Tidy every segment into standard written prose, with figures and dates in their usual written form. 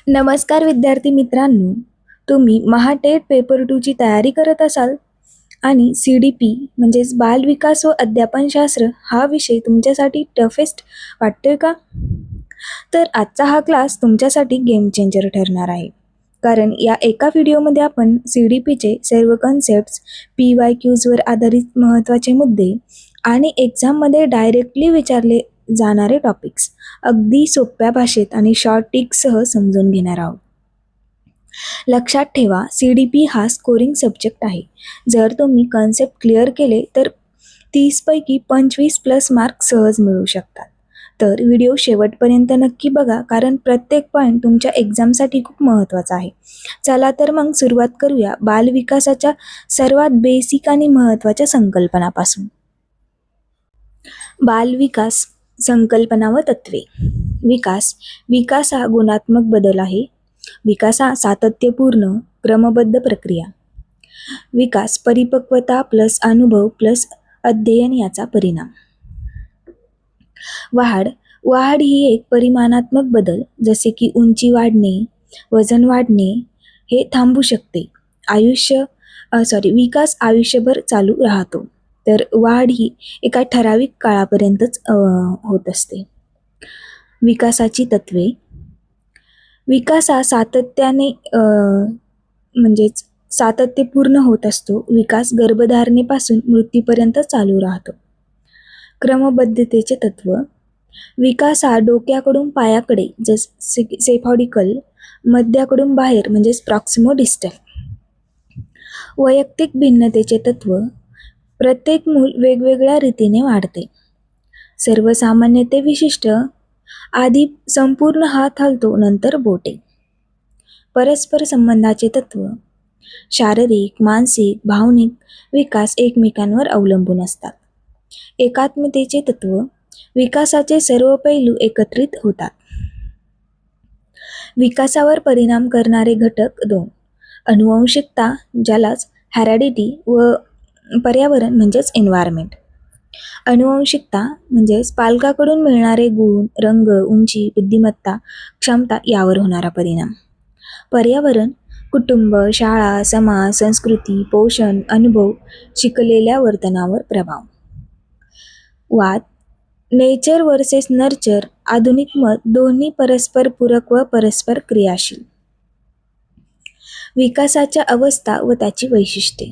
नमस्कार विद्यार्थी मित्रांनो, तुम्ही महाटेट पेपर 2 ची तयारी करत असाल आणि CDP म्हणजेच बाल विकास व अध्यापनशास्त्र हा विषय तुमच्यासाठी टफेस्ट वाटतोय का? तर आजचा हा क्लास तुमच्यासाठी गेम चेंजर ठरणार आहे. कारण या एका व्हिडिओमध्ये आपण CDPचे सर्व कन्सेप्ट्स, PYQsवर आधारित महत्त्वाचे मुद्दे आणि एक्झाममध्ये डायरेक्टली विचारले जाणारे टॉपिक्स अगदी सोप्या भाषेत आणि शॉर्ट टिक्ससह समजून घेणार आहोत. लक्षात ठेवा, CDP हा स्कोरिंग सब्जेक्ट आहे. जर तुम्ही कन्सेप्ट क्लिअर केले तर 30 पैकी 25+ मार्क सहज मिळू शकतात. तर व्हिडिओ शेवटपर्यंत नक्की बघा, कारण प्रत्येक पॉईंट तुमच्या एक्झामसाठी खूप महत्त्वाचा आहे. चला तर मग सुरुवात करूया बालविकासाच्या सर्वात बेसिक आणि महत्त्वाच्या संकल्पनापासून. बालविकास संकल्पना व तत्वे. विकास हा गुणात्मक बदल आहे. विकास हा सातत्यपूर्ण क्रमबद्ध प्रक्रिया. विकास परिपक्वता प्लस अनुभव प्लस अध्ययन याचा परिणाम. वाढ ही एक परिमाणात्मक बदल, जसे की उंची वाढणे, वजन वाढणे हे थांबू शकते. विकास आयुष्यभर चालू राहतो, तर वाढ ही एका ठराविक काळापर्यंतच होत असते. विकासाची तत्वे. विकास हा सातत्यपूर्ण होत असतो. विकास गर्भधारणेपासून मृत्यूपर्यंत चालू राहतो. क्रमबद्धतेचे तत्व. विकास हा डोक्याकडून पायाकडे सेफॉडिकल, मध्याकडून बाहेर प्रॉक्सिमोडिस्टल. वैयक्तिक भिन्नतेचे तत्व. प्रत्येक मूल वेगवेगळ्या रीतीने वाढते. सर्वसामान्य ते विशिष्ट. आधी संपूर्ण हात हलतो, नंतर बोटे. परस्पर संबंधाचे तत्व. शारीरिक, मानसिक, भावनिक विकास एकमेकांवर अवलंबून असतात. एकात्मतेचे तत्व. विकासाचे सर्व पैलू एकत्रित होतात. विकासावर परिणाम करणारे घटक 2. अनुवंशिकता, ज्यालाच हेरिडिटी, व पर्यावरण एन्व्हायरमेंट. अनुवंशिकता पालकाकडून मिळणारे गुण, रंग, उंची, बुद्धिमत्ता, क्षमता यावर होणारा परिणाम. पर्यावरण कुटुंब, शाळा, समाज, संस्कृती, पोषण, अनुभव, शिकलेल्या वर्तनावर प्रभाव. वाद. Nature versus nurture. आधुनिक मत. दोन्ही परस्पर पूरक व परस्पर क्रियाशील. विकासाच्या अवस्था व त्याची वैशिष्ट्ये.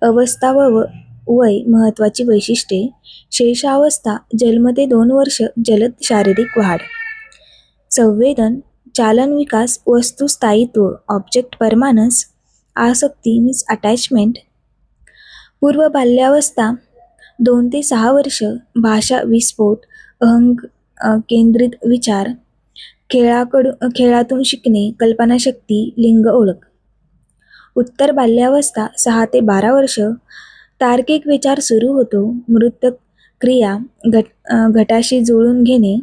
अवस्था व वय महत्त्वाची वैशिष्ट्ये. शैशवावस्था जन्म ते 2 वर्ष जलद शारीरिक वाढ. संवेदन, चालन विकास, वस्तू स्थायित्व, ऑब्जेक्ट परमानन्स, आसक्ती अटॅचमेंट. पूर्व बाल्यावस्था 2 ते 6 वर्ष भाषा विस्फोट, केंद्रित विचार, खेळातून शिकणे, कल्पनाशक्ती, लिंग ओळख. उत्तर बाल्यावस्था 6 ते 12 वर्ष तार्किक विचार सुरू होतो, मूर्त क्रिया, घटाशी जुळवून घेणे,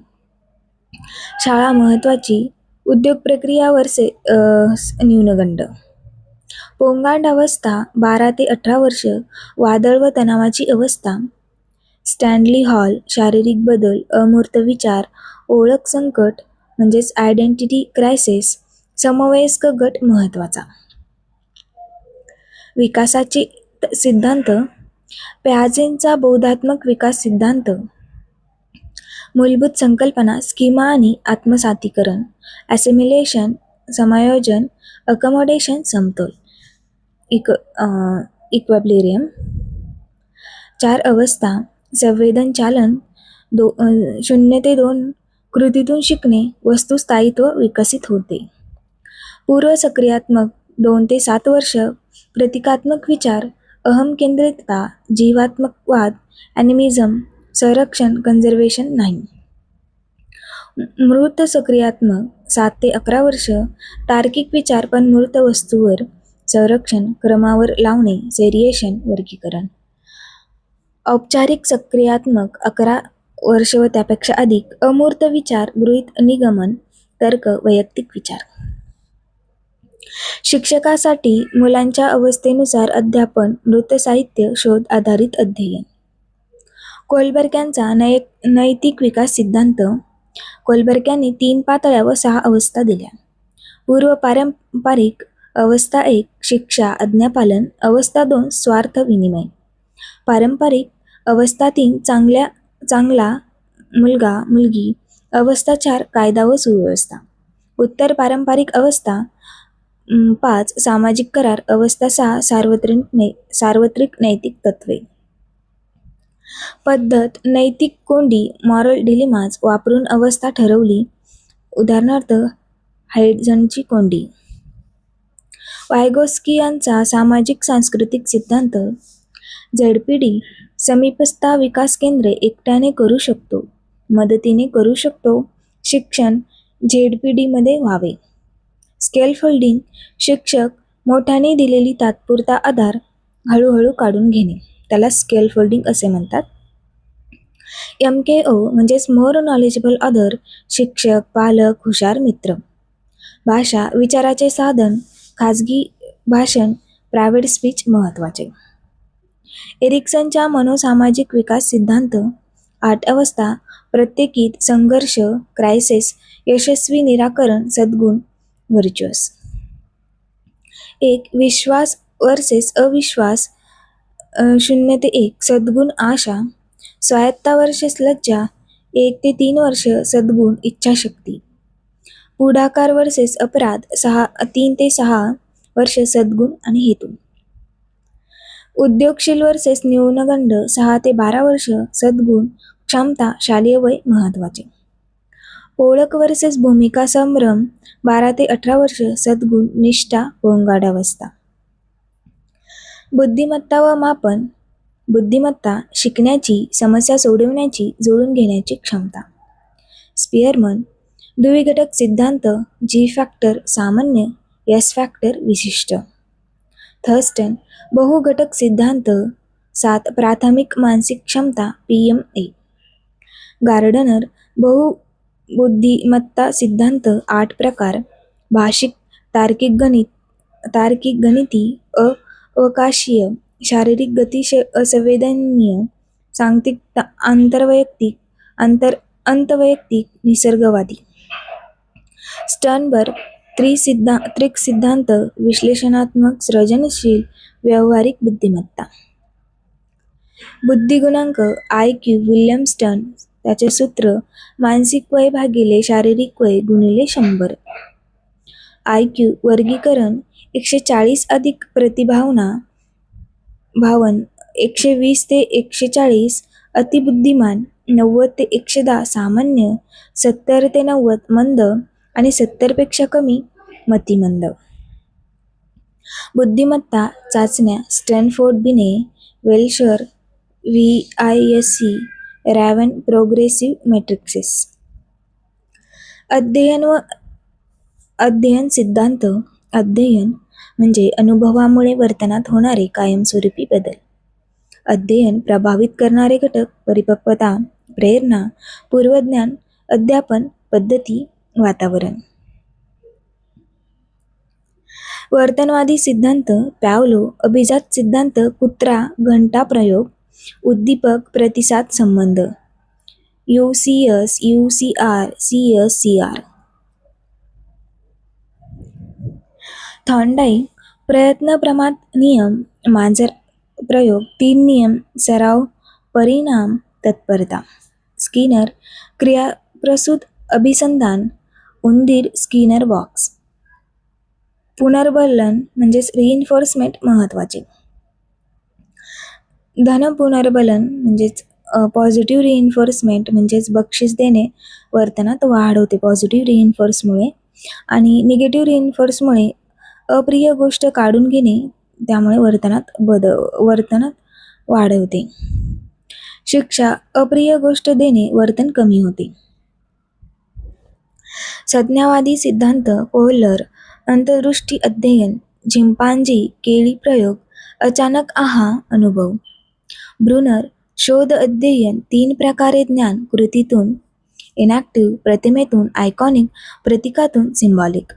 शाळा महत्त्वाची, उद्योग प्रक्रिया वर्षे न्यूनगंड. पोंगांड अवस्था 12 ते 18 वर्ष वादळ व तणावाची अवस्था. स्टॅनली हॉल, शारीरिक बदल, अमूर्त विचार, ओळख संकट आयडेंटिटी क्रायसिस, समवयस्क गट महत्त्वाचा. विकासाचे सिद्धांत. पियाजेचा बौद्धात्मक विकास सिद्धांत. मूलभूत संकल्पना, स्कीमा आणि आत्मसातीकरण. ॲसिमिलेशन, समायोजन, अकॉमोडेशन, समतोल, इक्विलिब्रियम. 4 अवस्था. संवेदन चालन 0 ते 2. कृतीतून शिकणे, वस्तू स्थायित्व विकसित होते. पूर्व सक्रियात्मक 2 ते 7 वर्ष प्रतिकात्मक विचार, अहम केंद्रितता, जीवात्मकवाद, ॲनिमिझम, संरक्षण कन्झर्वेशन नाही. मूर्त सक्रियात्मक 7 ते 11 वर्ष तार्किक विचार पण मूर्त वस्तूवर, संरक्षण क्रमावर लावणे, सेरिएशन वर्गीकरण. औपचारिक सक्रियात्मक 11 वर्ष व त्यापेक्षा अधिक, अमूर्त विचार, गृहीत निगमन, तर्क, वैयक्तिक विचार. शिक्षकासाठी मुलांच्या अवस्थेनुसार अध्यापन, मृत साहित्य, शोध आधारित अध्ययन. कोलबर्ग यांचा नैतिक विकास सिद्धांत. कोलबर्ग यांनी 3 पातळ्या व 6 अवस्था दिल्या. पूर्व पारंपरिक अवस्था 1 शिक्षा आज्ञापालन, अवस्था 2 स्वार्थ विनिमय, पारंपरिक अवस्था 3 चांगला मुलगा मुलगी, अवस्था 4 कायदा व सुव्यवस्था, उत्तर पारंपरिक अवस्था 5 सामाजिक करार, अवस्था 6 सार्वत्रिक नैतिक तत्त्वे. पद्धत नैतिक कोंडी मॉरल डिलेमाज वापरून अवस्था ठरवली. उदाहरणार्थ हायड्झनची कोंडी. वायगोस्की सामाजिक सांस्कृतिक सिद्धांत. झेडपीडी समीपस्थ विकास केंद्रे एकट्याने करू शकतो, मदतीने करू शकतो. शिक्षण झेडपीडीमध्ये व्हावे. स्केलफोल्डिंग शिक्षक मोठ्याने दिलेली तात्पुरता आधार हळूहळू काढून घेणे, त्याला स्केलफोल्डिंग असे म्हणतात. MKO म्हणजेच मोर नॉलेजेबल अदर, शिक्षक, पालक, हुशार मित्र. भाषा विचाराचे साधन, खाजगी भाषण, प्रायव्हेट स्पीच महत्त्वाचे. एरिक्सनच्या मनोसामाजिक विकास सिद्धांत. 8 अवस्था प्रत्येकीत संघर्ष, क्रायसिस, यशस्वी निराकरण, सद्गुण, व्हर्च्युअस. 1 विश्वास वर्सेस अविश्वास, 0 ते 1 सद्गुण आशा, स्वायत्ता वर्सेस लज्जा, 1 ते 3 वर्ष सद्गुण इच्छाशक्ती, पुढाकार वर्सेस अपराध, 3 ते 6 वर्ष सद्गुण आणि हेतू, उद्योगशील वर्सेस न्यूनगंड, 6 ते 12 वर्ष सद्गुण, क्षमता, शालेय वय महत्त्वाचे, ओळख वर्सेस भूमिका संभ्रम, 12 ते 18 वर्ष सद्गुण, निष्ठा, गोंगाडावस्था. बुद्धिमत्ता व मापन. बुद्धिमत्ता शिकण्याची, समस्या सोडवण्याची, जुळवून घेण्याची क्षमता. स्पिअरमन द्विघटक सिद्धांत. G फॅक्टर सामान्य, S फॅक्टर विशिष्ट. थर्स्टन बहुघटक सिद्धांत. 7 प्राथमिक मानसिक क्षमता PMA. गार्डनर बहुबुद्धिमत्ता सिद्धांत. 8 प्रकार. भाषिक, तार्किक गणिती, अवकाशीय, शारीरिक असंवेदनीय, सांख्यिक, अंतर्वैयक्तिक, निसर्गवादी. स्टर्नबर्ग त्रिक सिद्धांत. विश्लेषणात्मक, सृजनशील, व्यावहारिक बुद्धिमत्ता. बुद्धिगुणांक IQ विल्यम स्टर्न. त्याचे सूत्र मानसिक वय भागिले शारीरिक वय गुणिले 100. IQ वर्गीकरण 140 अधिक प्रतिभावन 120 ते 140 अतिबुद्धिमान, 90 ते 110 सामान्य, 70 ते 90 मंद आणि 70 पेक्षा कमी मतिमंद. बुद्धिमत्ता चाचण्या स्टॅनफोर्ड बिने, वेल्शर, VISC, रॅव्हन प्रोग्रेसिव्ह मॅट्रिक्स. अध्ययन व अध्ययन सिद्धांत. अध्ययन म्हणजे अनुभवामुळे वर्तनात होणारे कायमस्वरूपी बदल. अध्ययन प्रभावित करणारे घटक परिपक्वता, प्रेरणा, पूर्वज्ञान, अध्यापन पद्धती, वातावरण. वर्तनवादी सिद्धांत. पॅवलो. अभिजात सिद्धांत. कुत्रा घंटा प्रयोग, उद्दीपक प्रतिसाद संबंध. UCS, UCR, CSCR. थॉर्नडाईक. प्रयत्न प्रमाद नियम, मांजर प्रयोग, 3 नियम, सराव, परिणाम, तत्परता. स्किनर. क्रियाप्रसूत अभिसंधान, उंदीर, स्किनर बॉक्स. पुनर्बलन म्हणजेच रिइन्फोर्समेंट महत्त्वाचे. धन पुनर्बलन म्हणजेच पॉझिटिव्ह रिइन्फोर्समेंट म्हणजेच बक्षीस देणे वर्तनात वाढ होते पॉझिटिव्ह रिइन्फोर्समुळे, आणि निगेटिव्ह रिइन्फोर्समुळे अप्रिय गोष्ट काढून घेणे, त्यामुळे वर्तनात वाढ होते. शिक्षा. अप्रिय गोष्ट देणे वर्तन कमी होते. संज्ञावादी सिद्धांत. कोहलर. अंतर्दृष्टी अध्ययन, चिंपांझी, केळी प्रयोग, अचानक अनुभव. ब्रुनर. शोध अध्ययन, 3 प्रकारे ज्ञान, कृतीतून इनॅक्टिव्ह, प्रतिमेतून आयकॉनिक, प्रतीकातून सिम्बॉलिक.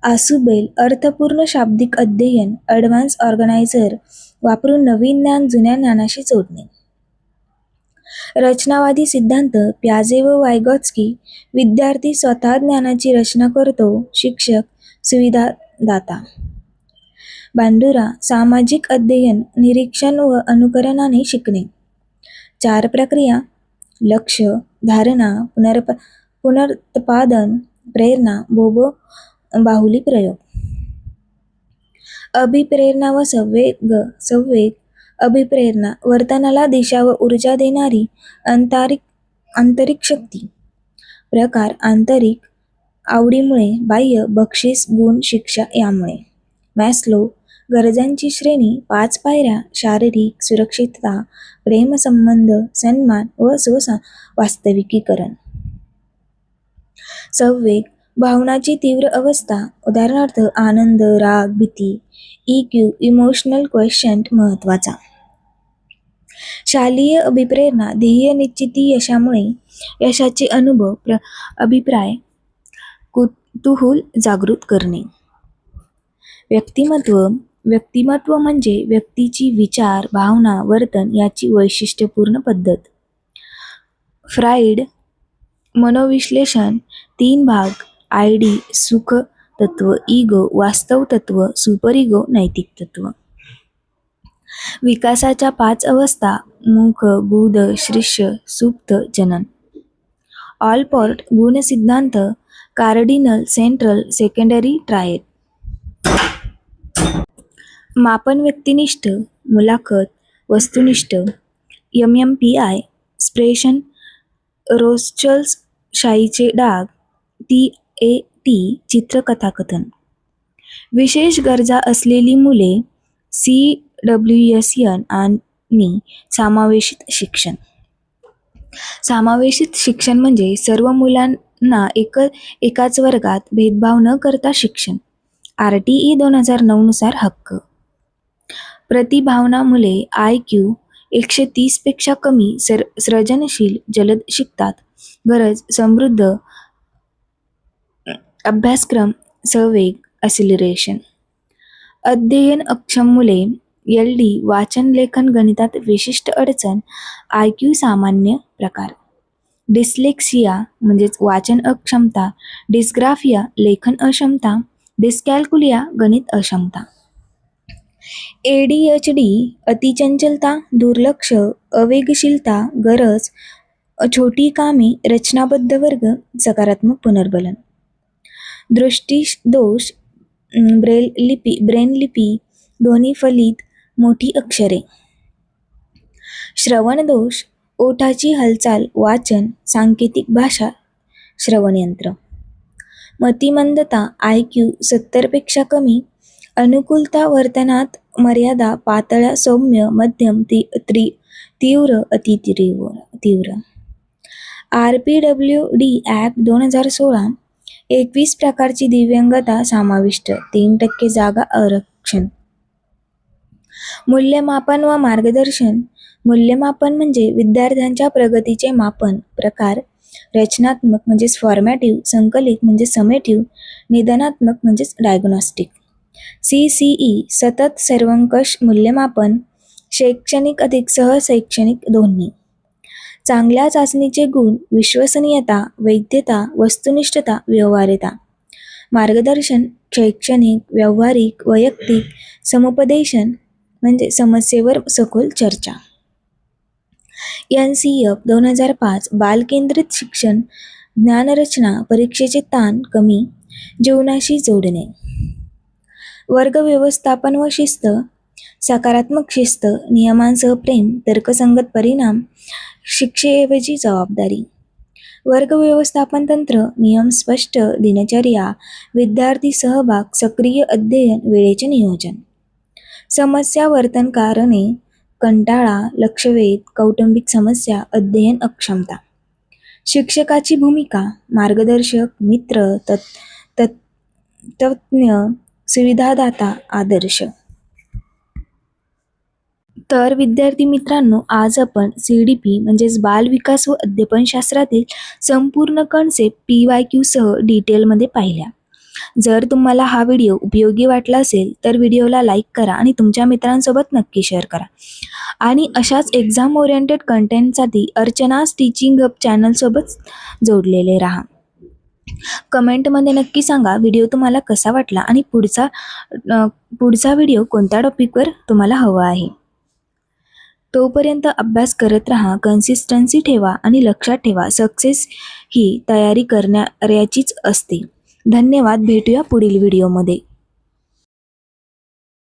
आसुबेल. अर्थपूर्ण शाब्दिक अध्ययन, ॲडव्हान्स ऑर्गनायझर वापरून नवीन ज्ञान जुन्या ज्ञानाशी जोडणे. रचनावादी सिद्धांत प्याजे व वायगॉत्स्की. विद्यार्थी स्वतः ज्ञानाची रचना करतो, शिक्षक सुविधादाता. बांडुरा. सामाजिक अध्ययन, निरीक्षण व अनुकरणाने शिकणे. 4 प्रक्रिया: लक्ष, धारणा, पुनरुत्पादन, प्रेरणा, बाहुली प्रयोग. अभिप्रेरणा व संवेग. अभिप्रेरणा वर्तनाला दिशा व ऊर्जा देणारी आंतरिक शक्ती. प्रकार: आंतरिक, आवडीमुळे, बाह्य, बक्षीस, गुण, शिक्षा यामुळे. मॅस्लो. गरजांची श्रेणी, 5 पायऱ्या: शारीरिक, सुरक्षितता, प्रेमसंबंध, सन्मान व वास्तविकीकरण. संवेग. भावनाची तीव्र अवस्था, उदाहरणार्थ आनंद, राग, भीती. EQ इमोशनल क्वेशंट महत्त्वाचा. शालेय अभिप्रेरणा ध्येय निश्चिती, यशामुळे, यशाचे अनुभव, अभिप्राय, कुतूहल जागृत करणे. व्यक्तिमत्व म्हणजे व्यक्तीची विचार, भावना, वर्तन याची वैशिष्ट्यपूर्ण पद्धत. फ्राइड. मनोविश्लेषण 3 भाग: ID सुख तत्व, इगो वास्तव तत्व, सुपर इगो नैतिक तत्व. विकासाच्या 5 अवस्था: मुख, गुद, शिश्न, सुप्त, जनन. ऑलपॉर्ट. गुणसिद्धांत कार्डिनल, सेंट्रल, सेकंडरी, ट्रायड. मापन व्यक्तिनिष्ठ, मुलाखत, वस्तुनिष्ठ. MMPI. एक्सप्रेशन, रोथशल्ड शाईचे डाग. TAT चित्रकथाकथन. विशेष गरजा असलेली मुले. CWSN आणि समावेशित शिक्षण. समावेशित शिक्षण म्हणजे सर्व मुलांना एकाच वर्गात भेदभाव न करता शिक्षण. RTE 2009 नुसार हक्क. प्रतिभावान मुले. IQ 130 पेक्षा कमी, सर्जनशील, जलद शिकतात. गरज: समृद्ध अभ्यासक्रम, संवेग, ॲक्सिलरेशन. अध्ययन अक्षम मुले. LD वाचन, लेखन, गणितात विशिष्ट अडचण. IQ सामान्य प्रकार. डिस्लेक्सिया म्हणजेच वाचन अक्षमता. डिस्ग्राफिया लेखन अक्षमता. डिस्कॅल्कुलिया गणित अक्षमता. ADHD अतिचंचलता, दुर्लक्ष, अवेगशीलता. गरज: छोटी कामे, रचनाबद्ध वर्ग, सकारात्मक पुनर्बलन. दृष्टिदोष, ब्रेन लिपी, ध्वनिफलित, मोठी अक्षरे. श्रवणदोष, ओठाची हालचाल, वाचन, सांकेतिक भाषा, श्रवणयंत्र. मतिमंदता, IQ 70 पेक्षा कमी. अनुकूलता, वर्तनात मर्यादा, पातळ्या, सौम्य, मध्यम, तीव्र, अतितीव्र. RPWD act 2016. 21 प्रकारची दिव्यांगता समाविष्ट. 3% जागा आरक्षण. मूल्यमापन व मार्गदर्शन. मूल्यमापन म्हणजे विद्यार्थ्यांच्या प्रगतीचे मापन. प्रकार: रचनात्मक म्हणजेच फॉर्मॅटिव्ह, संकलित म्हणजे समेटिव्ह, निदानात्मक म्हणजेच डायग्नोस्टिक. CCE सतत सर्वंकष मूल्यमापन. शैक्षणिक अधिक सहशैक्षणिक दोन्ही. चांगल्या चाचणीचे गुण: विश्वसनीयता, वैधता, वस्तुनिष्ठता, व्यवहार्यता. मार्गदर्शन: शैक्षणिक, व्यावहारिक, वैयक्तिक. समुपदेशन म्हणजे समस्येवर सखोल चर्चा. NCF 2005 बालकेंद्रित शिक्षण, ज्ञानरचना, परीक्षेचे ताण कमी, जीवनाशी जोडणे. वर्ग व्यवस्थापन व शिस्त. सकारात्मक शिस्त, नियमांसह प्रेम, तर्कसंगत परिणाम, शिक्षेऐवजी जबाबदारी. वर्ग व्यवस्थापन तंत्र: नियम स्पष्ट, दिनचर्या, विद्यार्थी सहभाग, सक्रिय अध्ययन, वेळेचे नियोजन. समस्या वर्तन कारणे: कंटाळा, लक्षवेध, कौटुंबिक समस्या, अध्ययन अक्षमता. शिक्षकाची भूमिका: मार्गदर्शक, मित्र, तज्ज्ञ, सुविधादाता, आदर्श. तर विद्यार्थी मित्रांनो, आज आपण CDP म्हणजेच बाल विकास व अध्यापनशास्त्रातील संपूर्ण कन्सेप्ट PYQ सह डिटेलमध्ये पाहिल्या. जर तुम्हाला हा व्हिडिओ उपयोगी वाटला असेल तर व्हिडिओला लाईक करा आणि तुमच्या मित्रांसोबत नक्की शेअर करा. आणि अशाच एक्झाम ओरिएंटेड कंटेंटसाठी अर्चनाज टीचिंग हब चॅनलसोबत जोडलेले राहा. कमेंटमध्ये नक्की सांगा व्हिडिओ तुम्हाला कसा वाटला आणि पुढचा व्हिडिओ कोणत्या टॉपिकवर तुम्हाला हवा आहे. तोपर्यंत अभ्यास करत राहा, कन्सिस्टन्सी ठेवा आणि लक्षात ठेवा सक्सेस ही तयारी करणाऱ्याचीच असते. धन्यवाद. भेटूया पुढील व्हिडिओमध्ये.